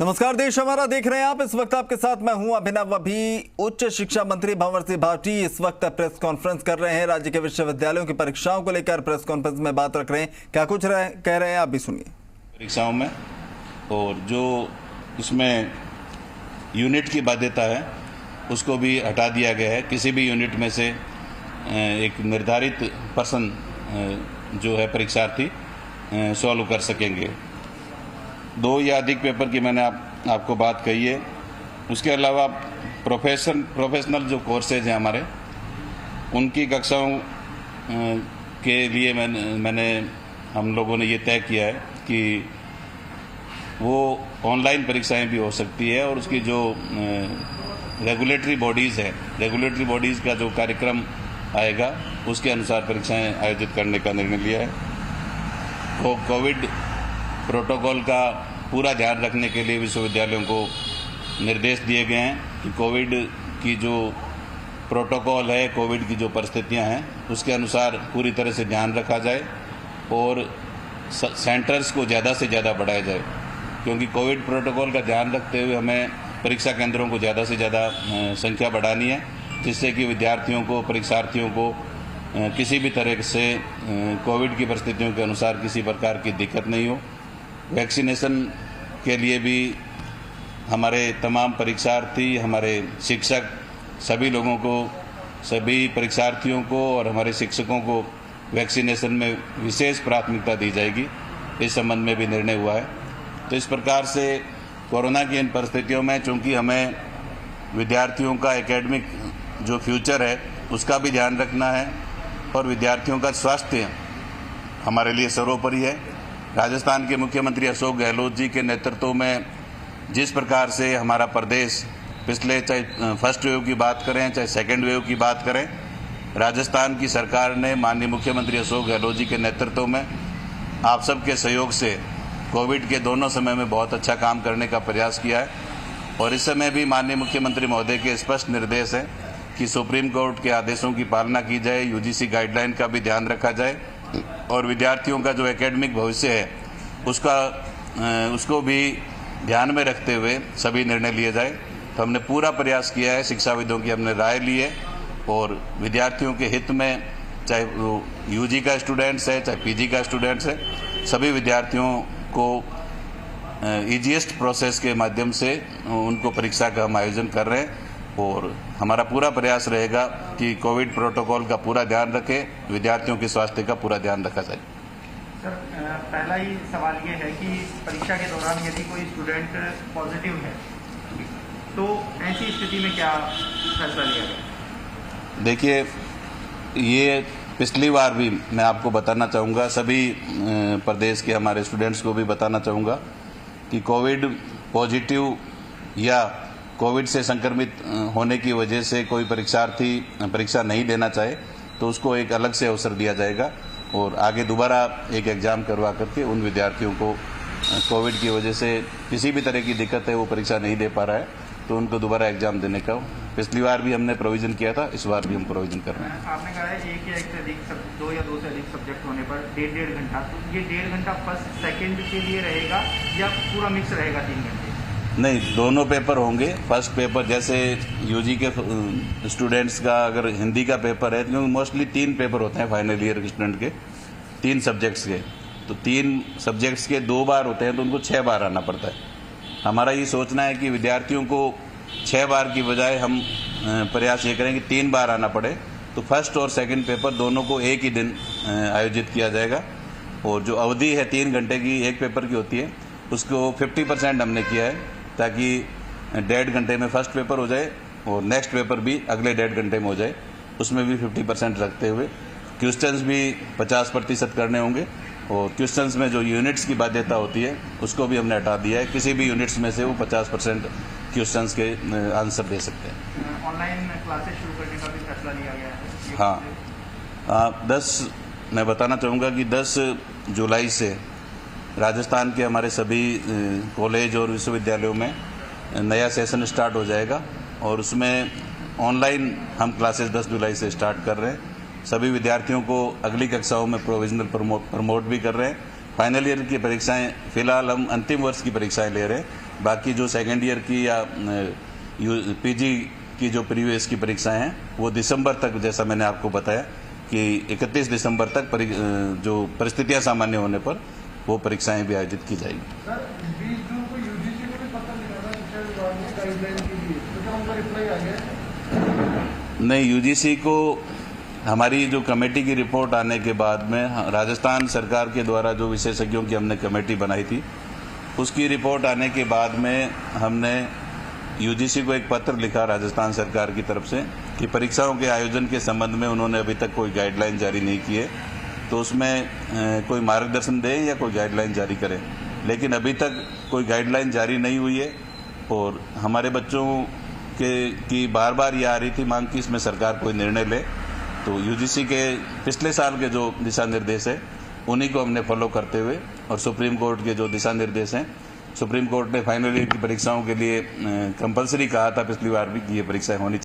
नमस्कार, देश हमारा देख रहे हैं आप। इस वक्त आपके साथ मैं हूं अभिनव। अभी उच्च शिक्षा मंत्री भंवर सिंह भाटी इस वक्त प्रेस कॉन्फ्रेंस कर रहे हैं। राज्य के विश्वविद्यालयों की परीक्षाओं को लेकर प्रेस कॉन्फ्रेंस में बात रख रहे हैं। क्या कुछ कह रहे हैं आप भी सुनिए। परीक्षाओं में और जो इसमें यूनिट की बाध्यता है उसको भी हटा दिया गया है। किसी भी यूनिट में से एक निर्धारित पर्सन जो है परीक्षार्थी सॉल्व कर सकेंगे। 2 या अधिक पेपर की मैंने आपको बात कही है। उसके अलावा प्रोफेशनल जो कोर्सेज हैं हमारे, उनकी कक्षाओं के लिए हम लोगों ने ये तय किया है कि वो ऑनलाइन परीक्षाएं भी हो सकती है और उसकी जो रेगुलेटरी बॉडीज़ है, रेगुलेटरी बॉडीज़ का जो कार्यक्रम आएगा उसके अनुसार परीक्षाएं आयोजित करने का निर्णय लिया है। तो कोविड प्रोटोकॉल का पूरा ध्यान रखने के लिए विश्वविद्यालयों को निर्देश दिए गए हैं कि कोविड की जो प्रोटोकॉल है, कोविड की जो परिस्थितियां हैं, उसके अनुसार पूरी तरह से ध्यान रखा जाए और सेंटर्स को ज़्यादा से ज़्यादा बढ़ाया जाए। क्योंकि कोविड प्रोटोकॉल का ध्यान रखते हुए हमें परीक्षा केंद्रों को ज़्यादा से ज़्यादा संख्या बढ़ानी है, जिससे कि विद्यार्थियों को, परीक्षार्थियों को किसी भी तरह से कोविड की परिस्थितियों के अनुसार किसी प्रकार की दिक्कत नहीं हो। वैक्सीनेशन के लिए भी हमारे तमाम परीक्षार्थी, हमारे शिक्षक, सभी लोगों को, सभी परीक्षार्थियों को और हमारे शिक्षकों को वैक्सीनेशन में विशेष प्राथमिकता दी जाएगी। इस संबंध में भी निर्णय हुआ है। तो इस प्रकार से कोरोना की इन परिस्थितियों में चूँकि हमें विद्यार्थियों का एकेडमिक जो फ्यूचर है उसका भी ध्यान रखना है और विद्यार्थियों का स्वास्थ्य हमारे लिए सर्वोपरि है। राजस्थान के मुख्यमंत्री अशोक गहलोत जी के नेतृत्व में जिस प्रकार से हमारा प्रदेश पिछले, चाहे फर्स्ट वेव की बात करें चाहे सेकेंड वेव की बात करें, राजस्थान की सरकार ने माननीय मुख्यमंत्री अशोक गहलोत जी के नेतृत्व में आप सबके सहयोग से कोविड के दोनों समय में बहुत अच्छा काम करने का प्रयास किया है। और इस समय भी माननीय मुख्यमंत्री महोदय के स्पष्ट निर्देश है कि सुप्रीम कोर्ट के आदेशों की पालना की जाए, यूजीसी गाइडलाइन का भी ध्यान रखा जाए और विद्यार्थियों का जो एकेडमिक भविष्य है उसको भी ध्यान में रखते हुए सभी निर्णय लिए जाए। तो हमने पूरा प्रयास किया है, शिक्षाविदों की हमने राय ली है और विद्यार्थियों के हित में, चाहे वो यूजी का स्टूडेंट्स है चाहे पीजी का स्टूडेंट्स है, सभी विद्यार्थियों को ईजीएस्ट प्रोसेस के माध्यम से उनको परीक्षा का हम आयोजन कर रहे हैं और हमारा पूरा प्रयास रहेगा कि कोविड प्रोटोकॉल का पूरा ध्यान रखें, विद्यार्थियों के स्वास्थ्य का पूरा ध्यान रखा जाए। सर, पहला ही सवाल ये है कि परीक्षा के दौरान यदि कोई स्टूडेंट पॉजिटिव है तो ऐसी स्थिति में क्या फैसला लिया गया? देखिए, ये पिछली बार भी मैं आपको बताना चाहूँगा, सभी प्रदेश के हमारे स्टूडेंट्स को भी बताना चाहूँगा कि कोविड पॉजिटिव या कोविड से संक्रमित होने की वजह से कोई परीक्षार्थी परीक्षा नहीं देना चाहे तो उसको एक अलग से अवसर दिया जाएगा और आगे दोबारा एक एग्ज़ाम करवा करके उन विद्यार्थियों को कोविड की वजह से किसी भी तरह की दिक्कत है, वो परीक्षा नहीं दे पा रहा है, तो उनको दोबारा एग्ज़ाम देने का पिछली बार भी हमने प्रोविज़न किया था, इस बार भी हम प्रोविज़न कर रहे हैं। आपने कहा है एक या एक से अधिक 2 या 2 से अधिक सब्जेक्ट होने पर 1.5 घंटा, तो ये 1.5 घंटा फर्स्ट सेकेंड के लिए रहेगा या पूरा मिक्स रहेगा 3 घंटे? नहीं, दोनों पेपर होंगे। फर्स्ट पेपर जैसे यूजी के स्टूडेंट्स का अगर हिंदी का पेपर है, क्योंकि मोस्टली 3 पेपर होते हैं फाइनल ईयर के स्टूडेंट के, 3 सब्जेक्ट्स के, तो 3 सब्जेक्ट्स के 2 बार होते हैं तो उनको 6 बार आना पड़ता है। हमारा ये सोचना है कि विद्यार्थियों को 6 बार की बजाय हम प्रयास ये करें कि 3 बार आना पड़े, तो फर्स्ट और सेकेंड पेपर दोनों को एक ही दिन आयोजित किया जाएगा और जो अवधि है 3 घंटे की एक पेपर की होती है उसको 50% हमने किया है ताकि 1.5 घंटे में फर्स्ट पेपर हो जाए और नेक्स्ट पेपर भी अगले 1.5 घंटे में हो जाए। उसमें भी 50% रखते हुए क्वेश्चंस भी 50% करने होंगे और क्वेश्चंस में जो यूनिट्स की बाध्यता होती है उसको भी हमने हटा दिया है। किसी भी यूनिट्स में से वो 50% क्वेश्चंस के आंसर दे सकते हैं। ऑनलाइन क्लासेस शुरू करने का भी फैसला लिया गया है? हाँ, मैं बताना चाहूँगा कि 10 जुलाई से राजस्थान के हमारे सभी कॉलेज और विश्वविद्यालयों में नया सेशन स्टार्ट हो जाएगा और उसमें ऑनलाइन हम क्लासेस 10 जुलाई से स्टार्ट कर रहे हैं। सभी विद्यार्थियों को अगली कक्षाओं में प्रोविजनल प्रमोट भी कर रहे हैं। फाइनल ईयर की परीक्षाएं, फिलहाल हम अंतिम वर्ष की परीक्षाएं ले रहे हैं बाकी जो सेकेंड ईयर की या पीजी की जो प्रीवियस की परीक्षाएं हैं वो दिसंबर तक, जैसा मैंने आपको बताया कि 31 दिसंबर तक जो परिस्थितियां सामान्य होने पर वो परीक्षाएं भी आयोजित की जाएगी। सर 20 जून को यूजीसी को भी पत्र लिखा था शिक्षा विभाग ने गाइडलाइन के लिए, तो क्या उनका रिप्लाई आ गया? नहीं, यूजीसी को हमारी जो कमेटी की रिपोर्ट आने के बाद में राजस्थान सरकार के द्वारा जो विशेषज्ञों की हमने कमेटी बनाई थी उसकी रिपोर्ट आने के बाद में हमने यूजीसी को एक पत्र लिखा राजस्थान सरकार की तरफ से कि परीक्षाओं के आयोजन के संबंध में उन्होंने अभी तक कोई गाइडलाइन जारी नहीं की है, तो उसमें कोई मार्गदर्शन दें या कोई गाइडलाइन जारी करें। लेकिन अभी तक कोई गाइडलाइन जारी नहीं हुई है और हमारे बच्चों की बार बार ये आ रही थी मांग कि इसमें सरकार कोई निर्णय ले, तो यूजीसी के पिछले साल के जो दिशा निर्देश है उन्हीं को हमने फॉलो करते हुए और सुप्रीम कोर्ट के जो दिशा निर्देश हैं, सुप्रीम कोर्ट ने फाइनल ईयर की परीक्षाओं के लिए कंपलसरी कहा था पिछली बार भी कि ये परीक्षाएं होनी चाहिए।